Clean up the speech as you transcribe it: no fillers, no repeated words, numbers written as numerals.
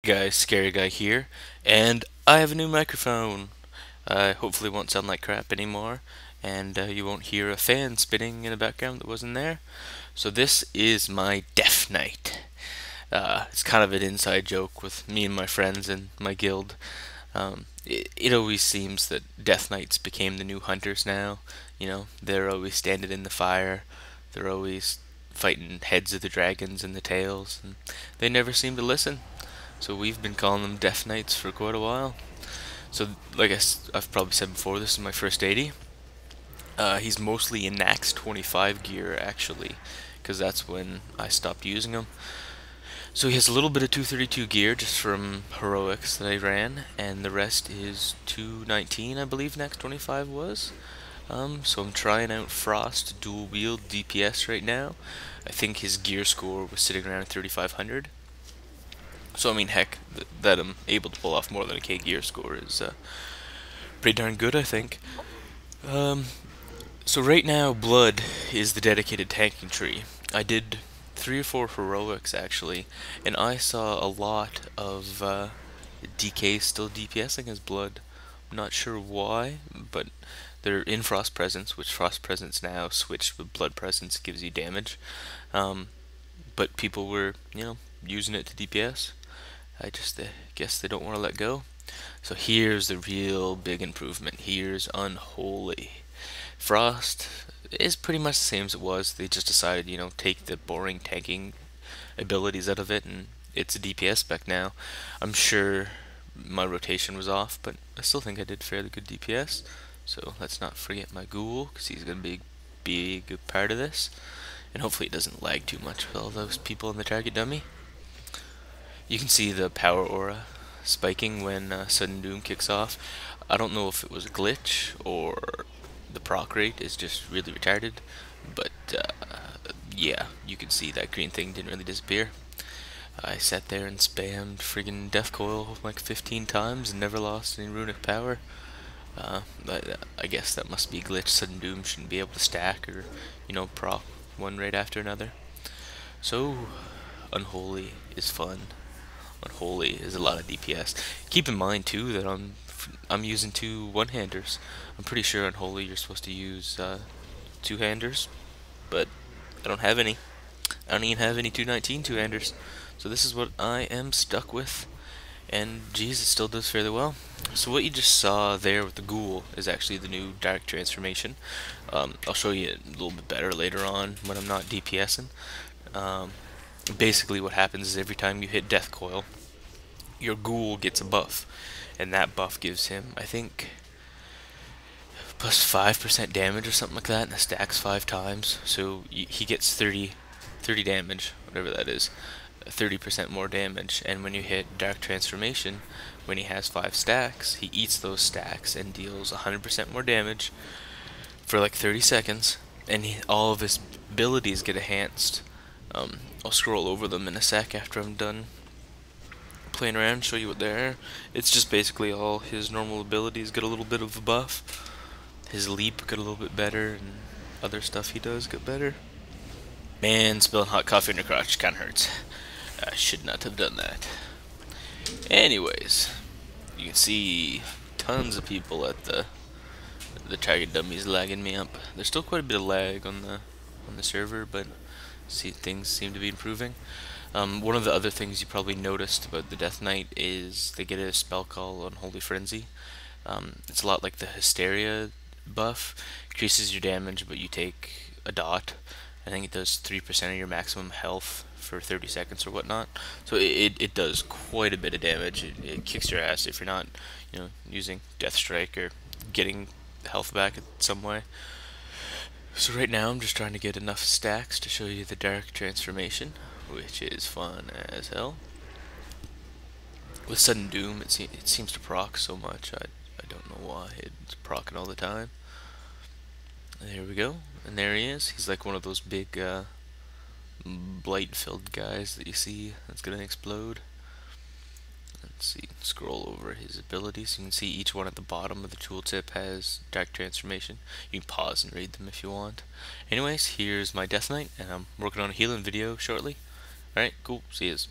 Guys, Scary Guy here, and I have a new microphone. Hopefully it won't sound like crap anymore, and you won't hear a fan spinning in the background that wasn't there. So this is my Death Knight. It's kind of an inside joke with me and my friends and my guild. It always seems that Death Knights became the new hunters now. They're always standing in the fire. They're always fighting heads of the dragons and the tails, and they never seem to listen. So we've been calling them Death Knights for quite a while. So, like I've probably said before, this is my first 80. He's mostly in Max 25 gear, actually, because that's when I stopped using him. So he has a little bit of 232 gear just from heroics that I ran, and the rest is 219, I believe Max 25 was. So I'm trying out Frost dual wield DPS right now. I think his gear score was sitting around 3500. So I mean, heck, that I'm able to pull off more than a K gear score is pretty darn good, I think. Um, so right now, Blood is the dedicated tanking tree. I did 3 or 4 heroics actually, and I saw a lot of DK still DPSing as Blood. I'm not sure why, but they're in Frost Presence, which Frost Presence now switched with Blood Presence gives you damage. Um, but people were, using it to DPS. I just guess they don't want to let go. So here's the real big improvement. Here's Unholy. Frost is pretty much the same as it was. They just decided, take the boring tanking abilities out of it, and it's a DPS spec now. I'm sure my rotation was off, but I still think I did fairly good DPS. So let's not forget my ghoul, because he's going to be a good part of this. And hopefully it doesn't lag too much with all those people in the target dummy. You can see the power aura spiking when Sudden Doom kicks off. I don't know if it was a glitch or the proc rate is just really retarded, but yeah, you can see that green thing didn't really disappear. I sat there and spammed friggin' Death Coil like 15 times and never lost any runic power. I guess that must be a glitch. Sudden Doom shouldn't be able to stack or, proc one right after another. So, Unholy is fun. Unholy is a lot of DPS. Keep in mind too that I'm using 2 one-handers. I'm pretty sure Unholy you're supposed to use 2-handers, but I don't have any. I don't even have any 219 two-handers. So this is what I am stuck with, and geez, it still does fairly well. So what you just saw there with the ghoul is actually the new dark transformation. I'll show you a little bit better later on when I'm not DPSing. Basically what happens is every time you hit Death Coil, your ghoul gets a buff, and that buff gives him, I think, plus 5% damage or something like that, and it stacks 5 times, so he gets 30 damage, whatever that is, 30% more damage. And when you hit Dark Transformation, when he has 5 stacks, he eats those stacks and deals 100% more damage for like 30 seconds, and all of his abilities get enhanced. I'll scroll over them in a sec after I'm done playing around, show you what they are. It's just basically all his normal abilities get a little bit of a buff. His leap got a little bit better, and other stuff he does get better. Man, spilling hot coffee in your crotch kinda hurts. I should not have done that. Anyways, you can see tons of people at the target dummies lagging me up. There's still quite a bit of lag on the server, but things seem to be improving. One of the other things you probably noticed about the Death Knight is they get a spell called Unholy Frenzy. It's a lot like the Hysteria buff. Increases your damage, but you take a dot. I think it does 3% of your maximum health for 30 seconds or whatnot. So it does quite a bit of damage. It kicks your ass if you're not, using Death Strike or getting health back in some way. So right now I'm just trying to get enough stacks to show you the Dark Transformation, which is fun as hell. With Sudden Doom, it seems to proc so much. I don't know why it's proccing all the time. There we go, and there he is. He's like one of those big blight-filled guys that you see that's gonna explode. Let's see, scroll over his abilities. You can see each one at the bottom of the tooltip has Dark Transformation. You can pause and read them if you want. Anyways, here's my Death Knight, and I'm working on a healing video shortly. Alright, cool, see yous.